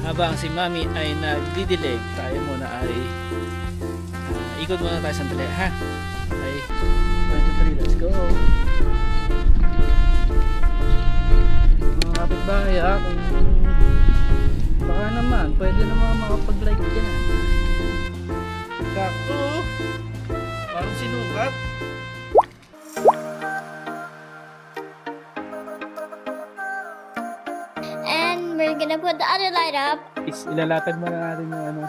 Habang si Mami ay nagdidilig, tayo muna ay ikot muna tayo sandali, ha? Okay, 1, 2, 3, let's go! Mga kapitbahay, ha? Kung baka naman, pwede naman makapag-like dyan. Sakto! Parang sinukat. And we're gonna put the other light up. Ilalatag muna natin yung ano.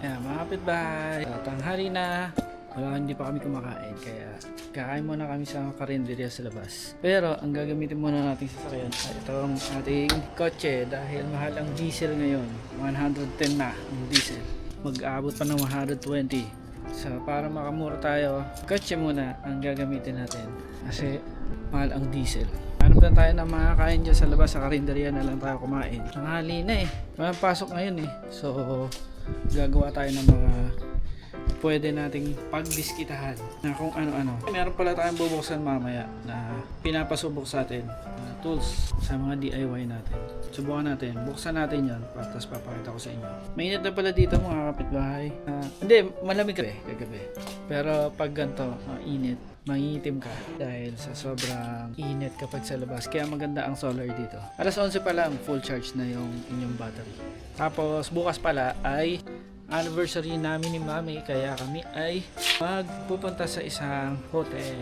Ayan, mga kapitbahay. Tanghali na. Wala, hindi pa kami kumakain. Kaya kakain muna kami sa karinderya sa labas. Pero ang gagamitin muna natin sa sasakyan ay itong ating kotse. Dahil mahal ang diesel ngayon. 110 na ang diesel. Mag-aabot pa ng 120. So para makamura tayo, kotse muna ang gagamitin natin. Kasi mahal ang diesel. Hanap lang tayo ng mga kain dyan sa labas. Sa karinderya na lang tayo kumain. Tanghali na eh. Walang pasok ngayon eh. So gagawa tayo ng mga pwede nating pagdiskitahan na kung ano-ano. Meron pala tayong bubuksan mamaya na pinapasubok sa atin tools sa mga DIY natin. Subukan natin, buksan natin yan tapos papakita ko sa inyo. Mainit na pala dito mga kapitbahay. Hindi, malamig kagabi. Pero pag ganito, mainit, mangitim ka dahil sa sobrang init kapag sa labas. Kaya maganda ang solar dito. Alas 11 pa lang, full charge na yung inyong battery. Tapos bukas pala ay anniversary namin ni Mami, kaya kami ay magpupunta sa isang hotel.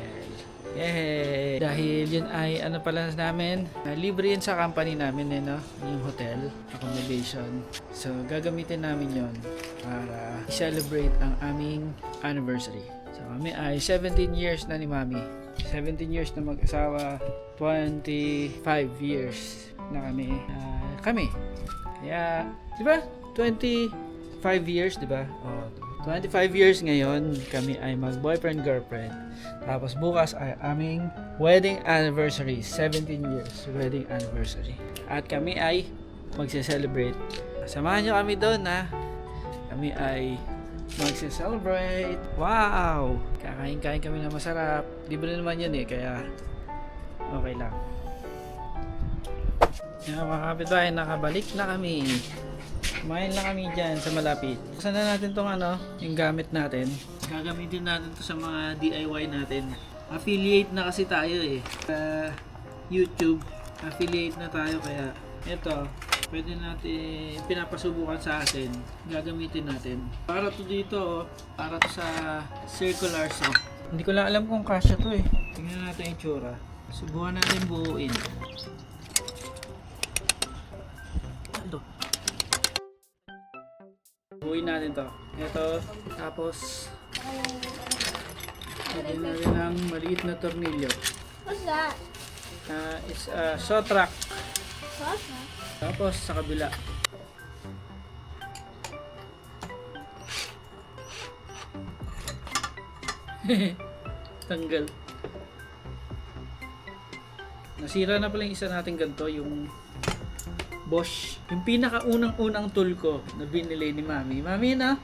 Yay! Dahil yun ay ano pala namin, libre yun sa company namin no? Yung hotel, accommodation. So gagamitin namin yun para i-celebrate ang aming anniversary. So kami ay 17 years na ni Mami. 17 years na mag-asawa, 25 years na kami. Kaya, di ba? 25 years, di ba? Oh, 25 years ngayon, kami ay mag-boyfriend-girlfriend. Tapos bukas ay aming wedding anniversary. 17 years wedding anniversary. At kami ay magse-celebrate. Samahan nyo kami doon na kami ay magse-celebrate. Wow! Kakain-kain kami na masarap. Libre naman yun eh, kaya okay lang. Yan mga kapitbahay, nakabalik na kami. Kumain lang kami dyan sa malapit. Buksan na natin tong yung gamit natin. Gagamitin natin to sa mga DIY natin. Affiliate na kasi tayo eh. Sa YouTube, affiliate na tayo kaya ito, pwede natin pinapasubukan sa atin. Gagamitin natin. Para to dito, para to sa circular saw. Hindi ko lang alam kung kasya to eh. Tingnan natin yung tsura. Subukan natin buuin. Buuin natin to. Ito, tapos lagyan natin ng maliit na tornilyo. What's that? It's a saw track. What's that? Tapos sa kabila. Tanggal. Nasira na pala yung isa nating ganito, yung Bosch. Yung pinakaunang-unang tool ko na binili ni Mami. Mami na,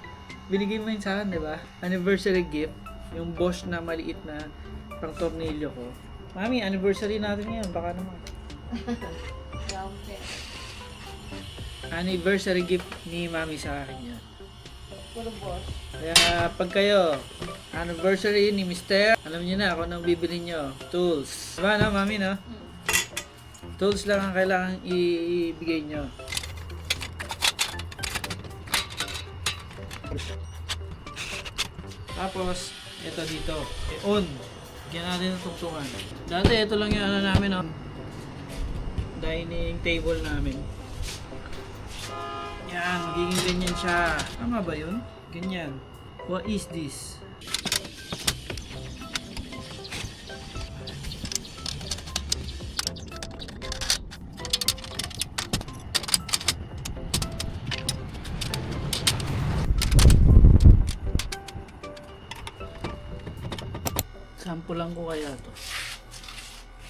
binigay mo yun sa akin, di ba? Anniversary gift. Yung Bosch na maliit na pang tornilyo ko. Mami, anniversary natin ngayon. Baka naman. Anniversary gift ni Mami sa akin yan. Puro Bosch. Kaya pag kayo, anniversary ni Mr. Alam niyo na kung anong bibili nyo. Tools. Diba na, Mami, no? Tools lang ang kailangan ibigay nyo. Tapos, ito dito. On. Diyan natin ang tungtungan. Dati, ito lang yung namin, no? Dining table namin. Yan, magiging ganyan siya. Tama ba yun? Ganyan. What is this? Sample lang ko kaya to.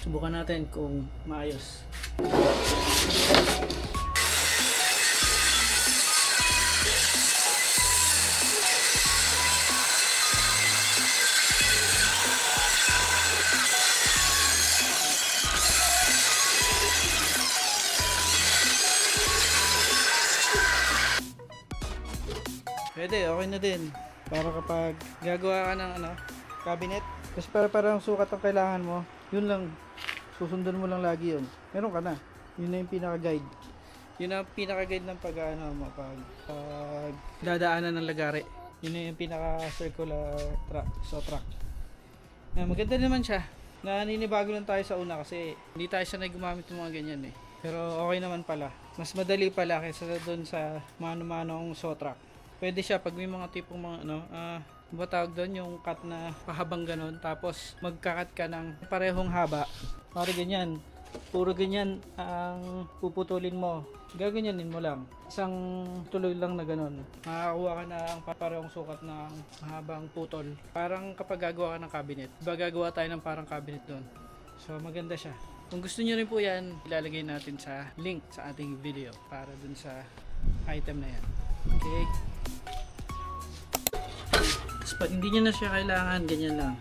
Subukan natin kung maayos. Pwede, okay na din. Para kapag gagawa ka ng cabinet, kasi parang sukat ang kailangan mo, yun lang, susundan mo lang lagi yun. Meron ka na. Yun na yung pinaka-guide. Yun ang pinaka-guide ng pag dadaanan ng lagari. Yun na yung pinaka-circular track, track. Maganda naman siya. Naninibago lang tayo sa una kasi hindi tayo sanay gumamit ng mga ganyan eh. Pero okay naman pala. Mas madali pala kaysa doon sa mano-manong saw track. Pwede siya pag may mga tipong mga ba tawag doon, yung cut na pahabang ganon, tapos magkakat ka ng parehong haba. Para ganyan. Puro ganyan ang puputulin mo. Gaganyanin mo lang. Isang tuloy lang na ganon. Makakakuha ka ng parehong sukat ng mahabang putol. Parang kapag gagawa ka ng cabinet. Diba gagawa tayo ng parang cabinet doon. So maganda siya. Kung gusto nyo rin po yan, ilalagay natin sa link sa ating video para dun sa item na yan. Okay? Tapos pag hindi nyo na siya kailangan, ganyan lang.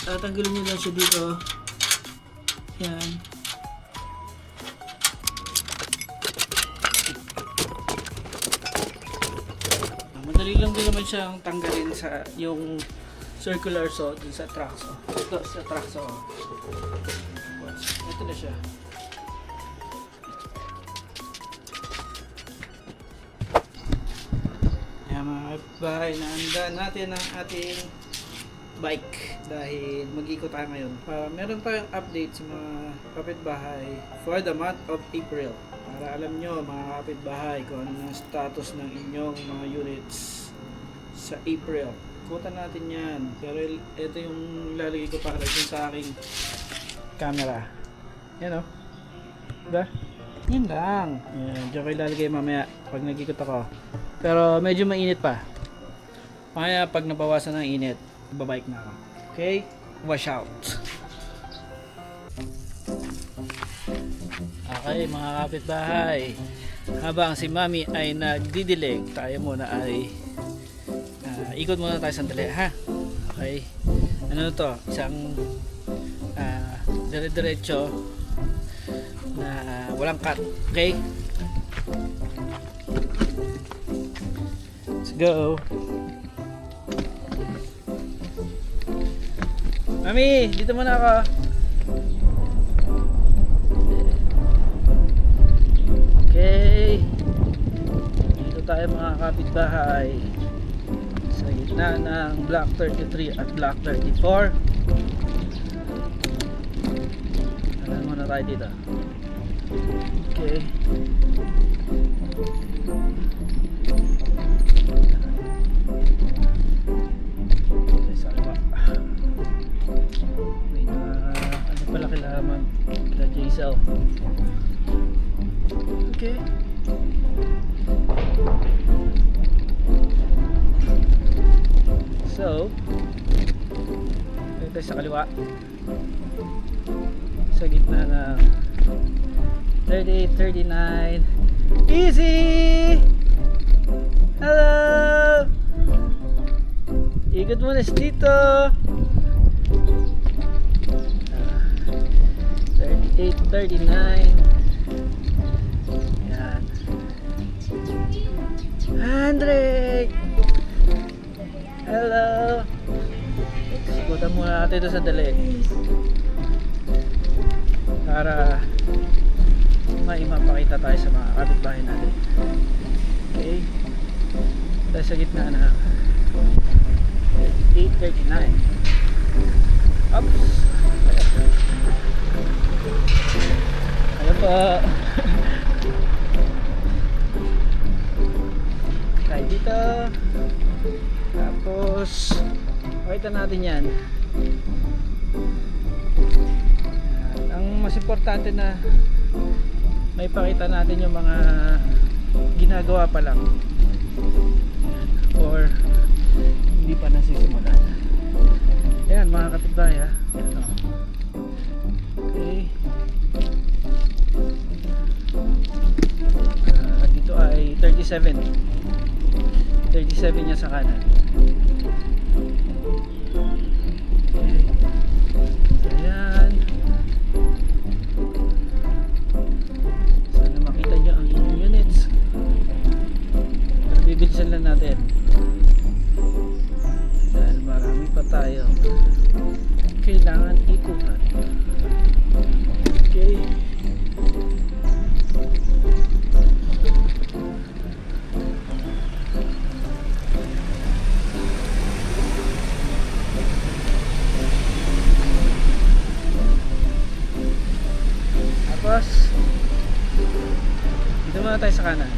Tatanggalin nyo lang siya dito. Yan. Madali lang din naman siyang tanggalin sa yung circular saw dun sa track saw. Ito sa track saw. Ito na siya. Yan mga kapitbahay, naandaan natin ang ating bike dahil mag-ikot tayo ngayon. Meron tayong update sa mga kapitbahay for the month of April. Para alam nyo mga kapitbahay kung ano ang status ng inyong mga units sa April. Ikutan natin yan. Pero ito yung lalagay ko para dun sa aking camera. Yan o. Diba? Yun lang. Yan. Diyan ko ilalagay mamaya pag nag-ikot ako. Pero medyo mainit pa. Mamaya pag nabawasan ng init, babike na ako. Okay? Wash out. Okay mga kapitbahay. Habang si Mami ay nagdidilig, tayo muna ay ikot muna tayo sandali, ha? Okay. Ano to? Isang dire-diretso na walang cut. Okay? Let's go. Mami, dito muna ako. Okay. Dito tayo mga kapitbahay sa gitna ng Block 33 at Block 34. Alam muna tayo dito. Okay. Okay, sa kaliwa. May ano pala kailangan kila Jaisel. Okay. So, ito sa kaliwa. Sa gitna ng 38, 39. Easy! Hello! Ikot muna dito. 38, 39. Yan. 100! Hello! Ikutan muna natin ito sa dali. Para may mapakita tayo sa mga kapitbahay natin. Okay? Tayo sa gitna na 8:39. Oops! Ayan po. Tayo dito. Tapos pakita natin yan. Ang mas importante na may pakita natin yung mga ginagawa pa lang or hindi pa nasisimulan. Ayan mga kapitbahay ha. Ayan, oh. Okay. Dito ay 37 niya sa kanan. Okay. Ayan. Sana makita nyo ang inyong units. Pero bibilisan lang natin. tayo. Kailangan ikutan. Okay. Tapos dito muna tayo sa kanan.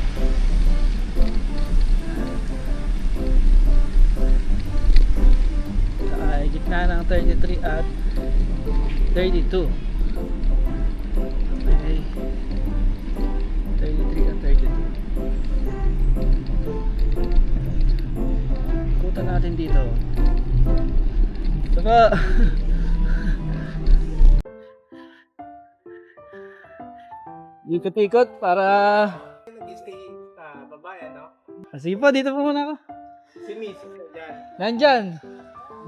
Ay, gitna ng 33 at 32. Okay. 33 at 32. Ikutan natin dito. Ito po. Ikot-ikot para... Nag-stay sa babae, no? Sige po, dito po muna ako. Si Miss, dyan. Nandyan.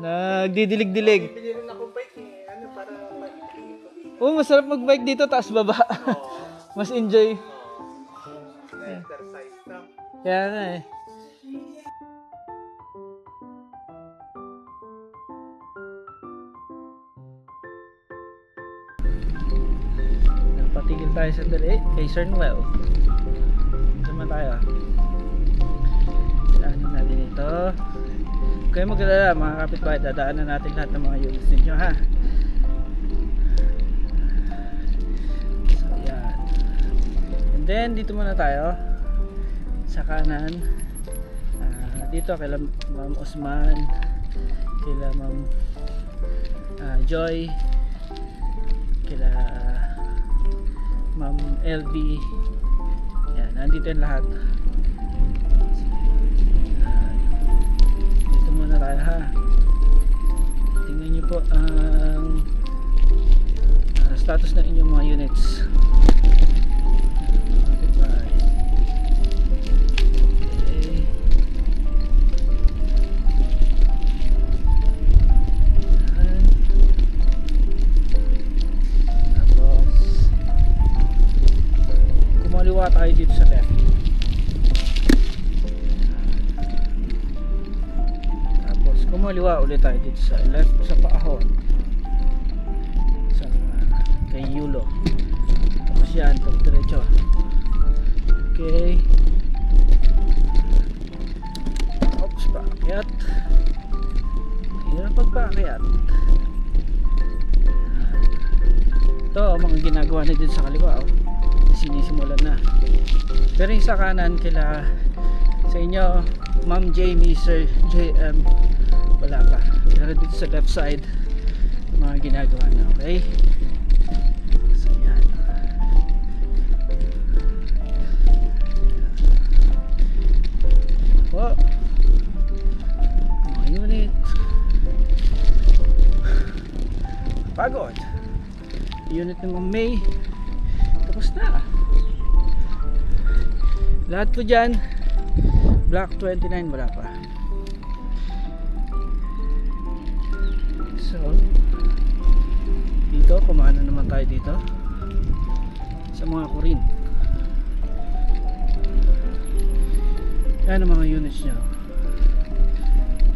Nagdidilig-dilig. Bili rin ako bike eh. Ano, para mag-stay. Oh, masarap mag-bike dito, taas baba. Mas enjoy. Na-exercise na. Kaya na eh. Napatigil tayo sandali kay Sir Noel. Sama tayo. Daanan natin ito. Huwag kayong mag-alala mga kapitbahay. Dadaanan natin lahat ng mga units ninyo ha. So yan. And then dito muna tayo sa kanan. Dito kay Ma'am Osman, kay Ma'am Joy, kay Ma'am LV. Yan, nandito yung lahat. Dito muna tayo ha. Tingnan nyo po ang status ng inyong mga units. Kumaliwa tayo dito sa left. Tapos kumaliwa ulit tayo dito sa left sa paahon. Sa kay Yulo. Tapos yan, diretso. Okay. Oops, paakyat. Hirap pagpaakyat. Ito, mga ginagawa na dito sa kaliwa. Oh. Sinisimulan na. Pero yung sa kanan kila sa inyo Ma'am Jamie, Sir JM wala pa. Pero dito sa left side mga ginagawa na. Okay, so yan. Oh, mga unit pagod. Unit ng May tapos na. Lahat po dyan Block 29 wala pa. So dito kumana naman tayo dito sa mga kurin. Yan ang mga units nyo.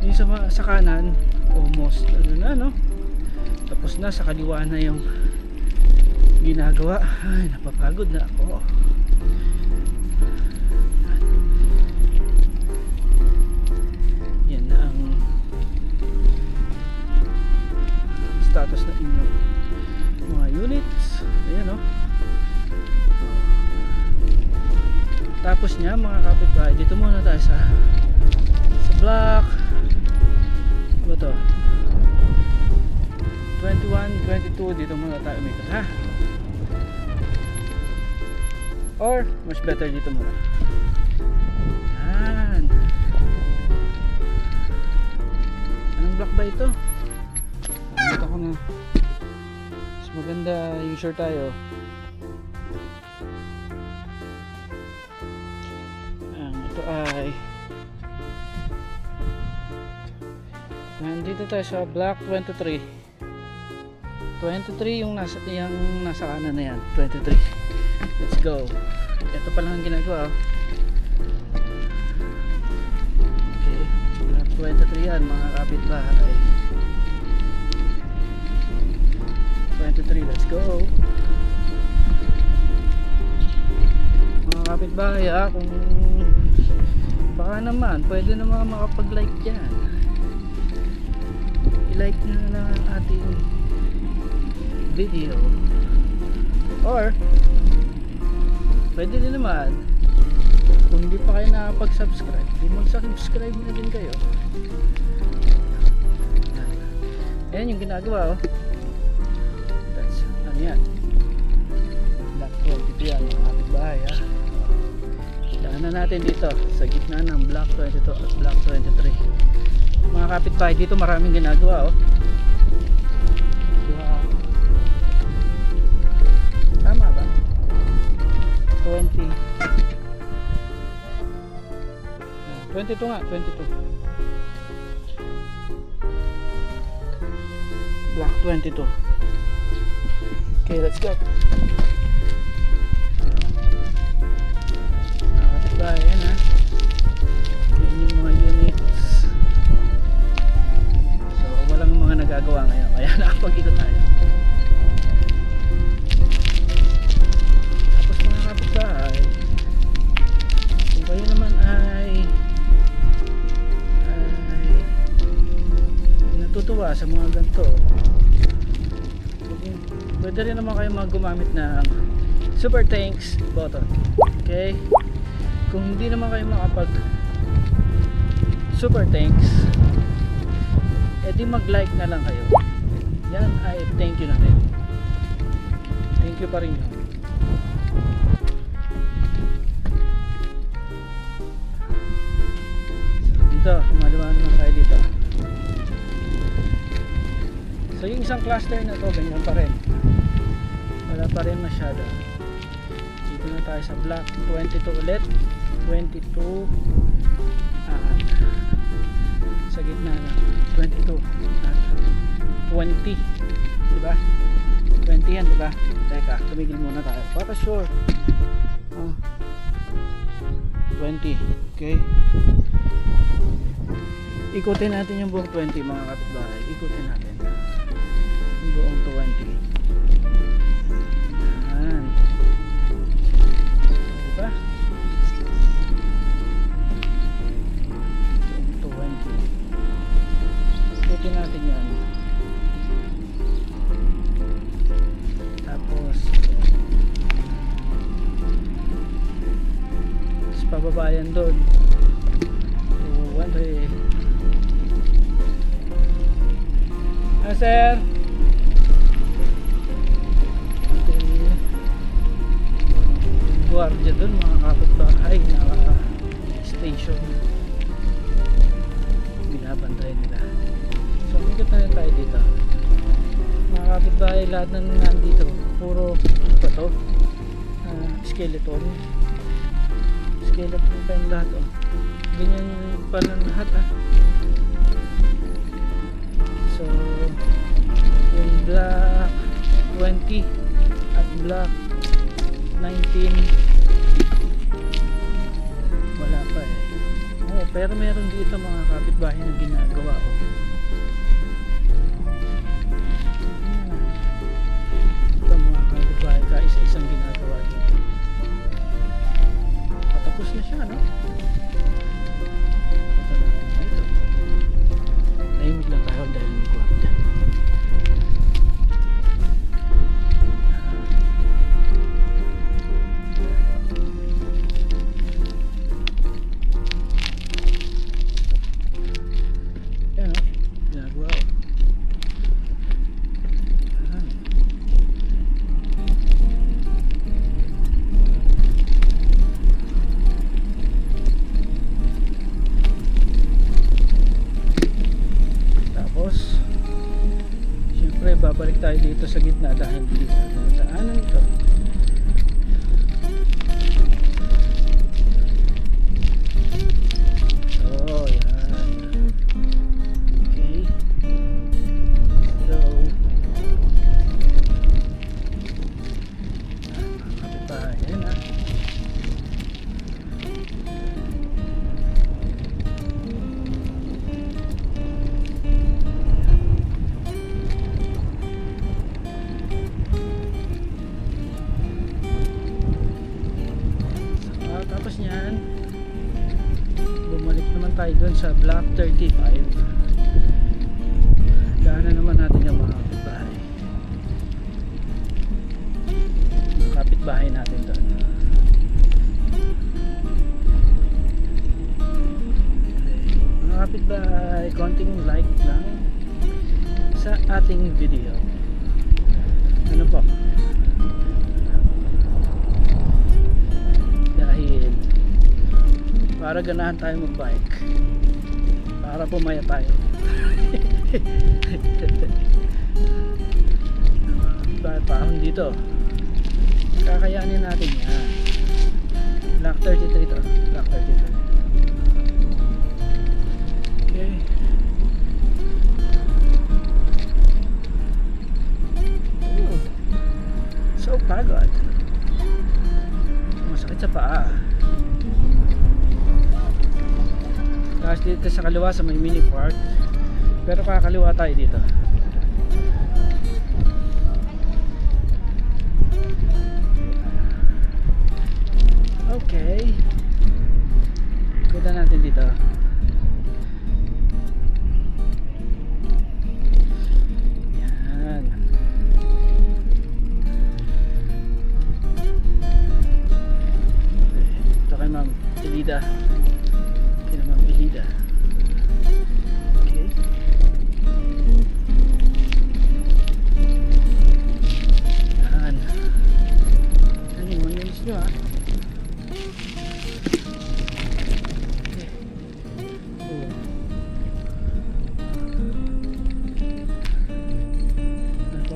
Yung sa kanan almost ano na no, tapos na. Sa kaliwa na yung ginagawa. Ay, napapagod na ako. Yan na ang status na inyong mga units. Ayan o. Tapos niya mga kapitbahay, dito muna tayo sa block ano to, 21, 22. Dito muna tayo umikot ha. Or much better dito muna. Yan. Anong block ba ito? Dito ko na. Mas maganda yung sure tayo. Ito ay nandito tayo sa block 23. 23 yung nasa kanan na yan. 23. Let's go. Ito pa lang ang ginagawa. Okay. Block 23 yan mga kapitbahay. kapitbahay kung baka naman pwede naman makapag-like dyan. I-like nyo na lang ang ating video, or pwede din naman kung hindi pa kayo nakapag-subscribe, di mag-subscribe na din kayo. Ayan yung ginagawa, oh. That's, ano yan, Block 22 yan, mga kapitbahay, ha. Daanan natin dito sa gitna ng Block 22 at Block 23. Mga kapitbahay, dito maraming ginagawa, oh. Wow. Tama ba? 22 nga, 22. Block 22. Okay, let's go. Nakakatiba, yan ha. Yan yung mga units. So, walang mga nagagawa ngayon. Kaya nakapag-ikot tayo. Tapos mga kapitbahay, kung kayo naman ay natutuwa sa mga ganito, pwede rin naman kayo gumamit ng super thanks button. Okay, kung hindi naman kayo makapag super thanks, edi mag like na lang kayo. Yan ay thank you na rin. Thank you pa rin yun. Dito, lumaluan naman tayo dito. So yung isang cluster na to, ganyan pa rin. Wala pa rin masyado. Dito na tayo sa block 22 ulit. 22 at sa gitna na 22 at 20. Diba? 20 yan, diba? Teka, tumigil muna tayo para sure. 20. Okay. Ikutin natin yung buong 20, mga kapitbahay. Ikutin natin yung buong 20. Yan. Diba? Buong 20. Ikutin natin yan. Tapos pababayan doon. 20. Sir, guardia dun, mga kapitbahay na station, binabantay nila. So ikot na rin tayo dito, mga kapitbahay. Lahat na nandito puro pa to, skeleton pa yung lahat, oh. Ganyan pala lahat, So yung block 20 at block 19 wala pa pero meron dito, mga kapitbahay, na ginagawa, ito, mga kapitbahay, kaisa-isang ginagawa dito. Patapos na siya, no? Punta natin dito. Tahimik lang tayo dahil may kuwag dyan. Yan, o. Ginagawa, o. Siyempre babalik tayo dito sa gitna dahil dito sa daanan ito. So yan, okay, so makakapit pa yan, tayo dun sa Block 35. Daanan naman natin yung mga kapitbahay. Mga kapitbahay natin doon. Mga kapitbahay, konting like lang sa ating video. Ano po? Dahil para ganahan tayo mag-bike, para pumaya tayo. Pahon dito, kakayanin natin yan. Block 33 to, Block 33. Okay. Ooh, so pagod, masakit sa paa. Tapos dito sa kaliwa sa may mini park, pero kakaliwa tayo dito. Okay, ikutan natin dito. Yan. Ito kay Ma'am Elida. Kaya Ma'am Elida. Okay. Yan. Yan yung 1 minutes nyo, ha.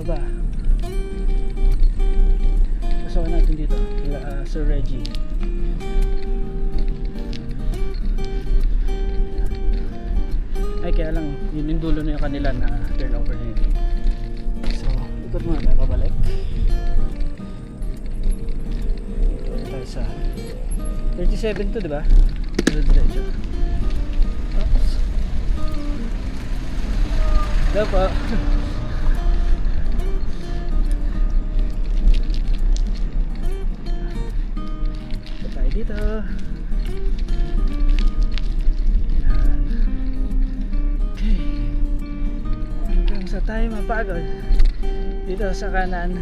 Ba? Pasawan natin dito kila Sir Reggie. Ay, kaya lang yun yung dulo na yung kanila na turnover na yun. So, ikot muna tayo pabalik. Ikot tayo sa 37 to, diba? Diretso. Oops. Hello po. Dito. Yan. Okay. Hanggang sa tayo mapagod. Dito sa kanan,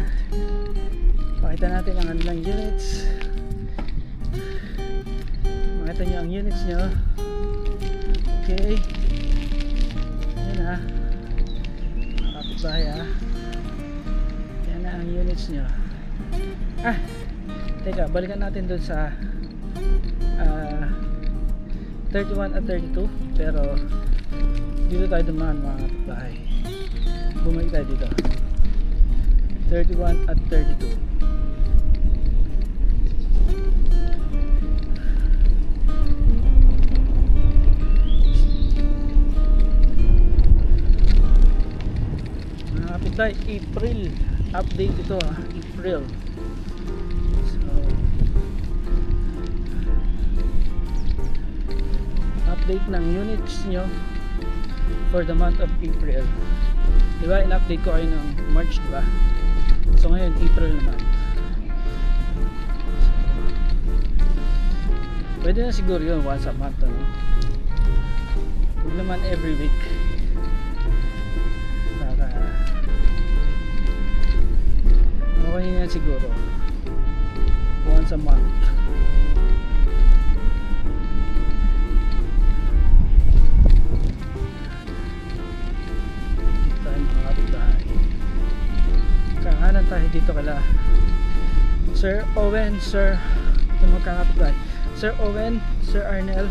pakita natin ang kanilang units. Makita nyo ang units nyo. Okay. Yan, ha. Mga kapitbahay, ha. Yan na ang units nyo. Teka, balikan natin dun sa 31 at 32, pero dito tayo dumaan mga kapitbahay. Bumalik tayo dito 31 at 32. Mga kapitbahay, April update ito, ha. April. Update ng units nyo for the month of April. Diba, in-update ko kayo ng March, diba? So ngayon, April naman. So, pwede na siguro yun once a month, ano? Huwag naman every week. Para okay yan siguro once a month. Kakanan tayo dito kala Sir Owen, Sir yung magkakapitbahay, Sir Owen, Sir Arnel,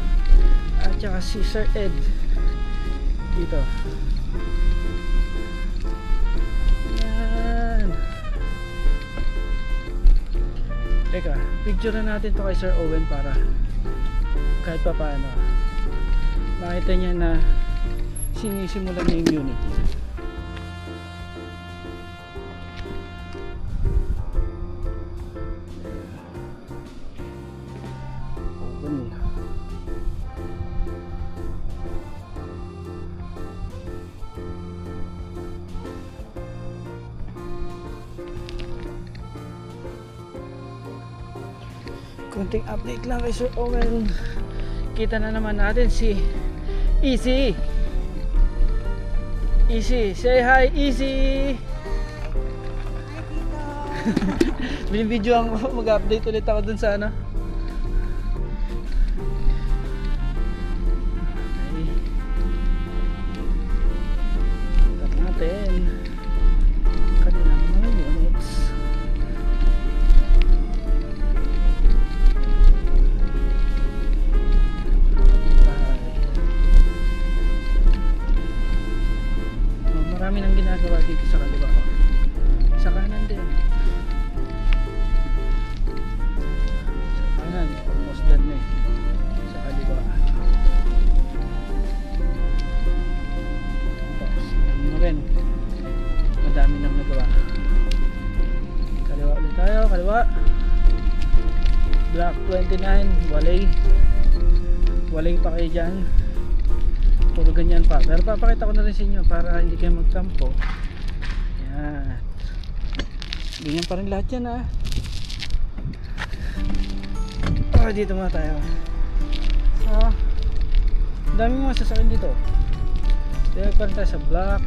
at saka si Sir Ed dito. Yan. Teka, picture na natin to kay Sir Owen para kahit pa paano makita niya na sinisimulan niya yung unit. Konting update lang kay Sir Owen. Kita na naman natin si Easy! Easy! Say hi, Easy! Binibidyoan ko, mag-update ulit ako dun sa ano. Okay. Cut natin. Kanilang mga units. Marami nang ginagawa dito sa kaliwa ko. Sa kanan din. Sa kanan, almost done na eh. Sa kaliwa. Tapos, ano rin. Madami nang nagawa. Kaliwa ulit tayo, kaliwa. Block 29, walay. Walay pa kayo dyan. Puro ganyan pa. Pero papakita ko na rin sa inyo para hindi kayo magkampo. Yan. Ganyan pa rin lahat yan ah. Dito muna tayo. So, dami mga sasakyan dito. Dito pa rin tayo sa block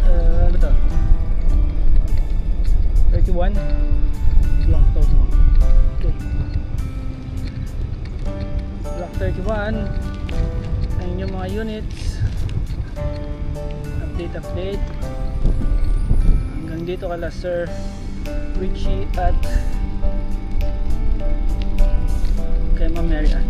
ano to? 31 block to mo. Okay. Block 31. Ayun yung mga units. Update hanggang dito kala Sir Richie at kay Ma'am Mary Ann.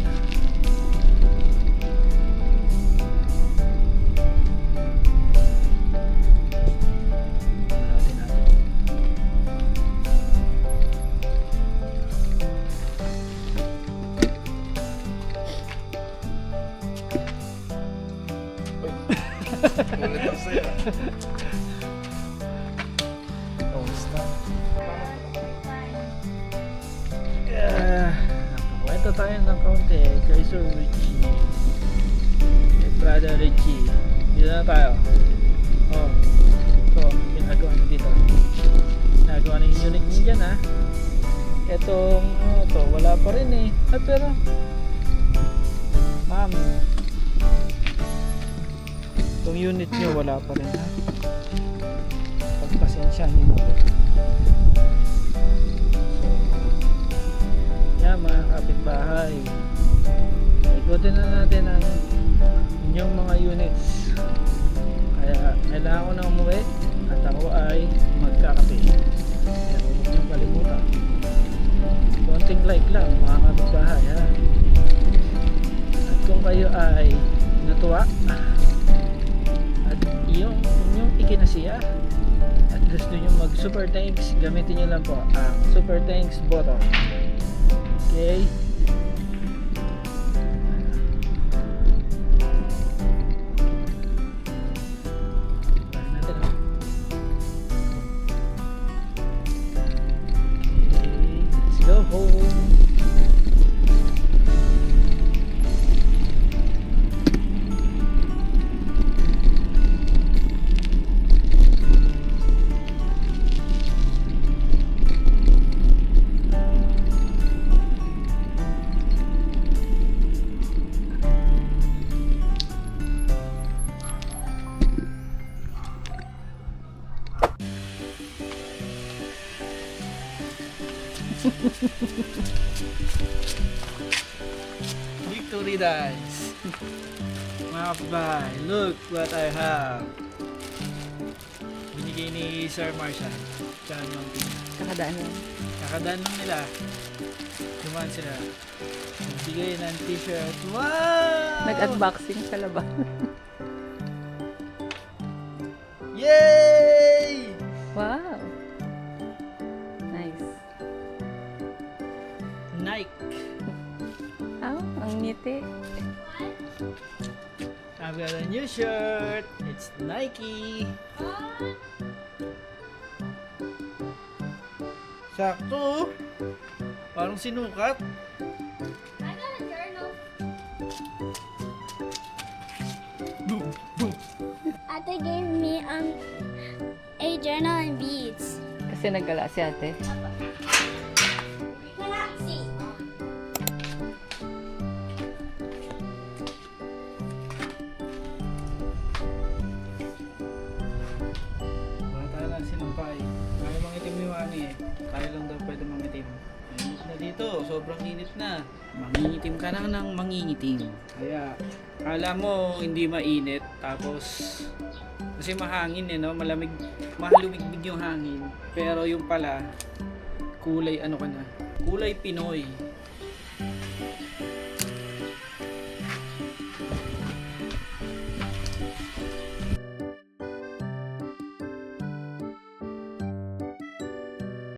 Ulit ako sa'yo. Nakakwento tayo ng kaunti kay Sir Richie, kay Brother Richie. Dito na tayo. Oh, ito ginagawa nyo dito. Ginagawa na yung unit nyo dyan ha. Etong ano to, wala pa rin eh. Pero ma'am, itong unit nyo wala pa rin ha. Pagpasensyahan nyo mo. Yan mga kapitbahay, ikutin na natin ang inyong mga units. Kaya kailangan ko na umuwi at ako ay magkakape. Kaya huwag niyong kalimutan, konting like lang mga kapitbahay ha. At kung kayo ay natuwa at inyong ikinasiya at gusto nyo mag super thanks, gamitin nyo lang po ang super thanks button. Okay. Natin ah. Okay, let's go home. Victory dice. Mga kapitbahay, look what I have. Binigay ni Sir Marshall. Tsaka ni Ma'am Tina. Kakadaan yun. Kakadaan lang nila. Dumaan sila. Nagbigay ng t-shirt. Wow! Nag-unboxing sa labas. Yay! Wow! Nice. Nike. Oh, ang ngiti. I've got a new shirt. It's Nike. Sakto. Parang sinukat. I got a journal. Boom, boom. Ate gave me a journal and beads. Kasi naggala si ate. Cannot see. babae. Kaya mangitim ni Mami eh. Tayo lang daw pwede mangitim. Init na dito, sobrang init na. Mangingitim ka na ng mangingitim. Kaya, kala mo hindi mainit, tapos kasi mahangin eh, no? Malamig, mahalumigmig yung hangin. Pero yung pala, kulay ano ka na, kulay Pinoy.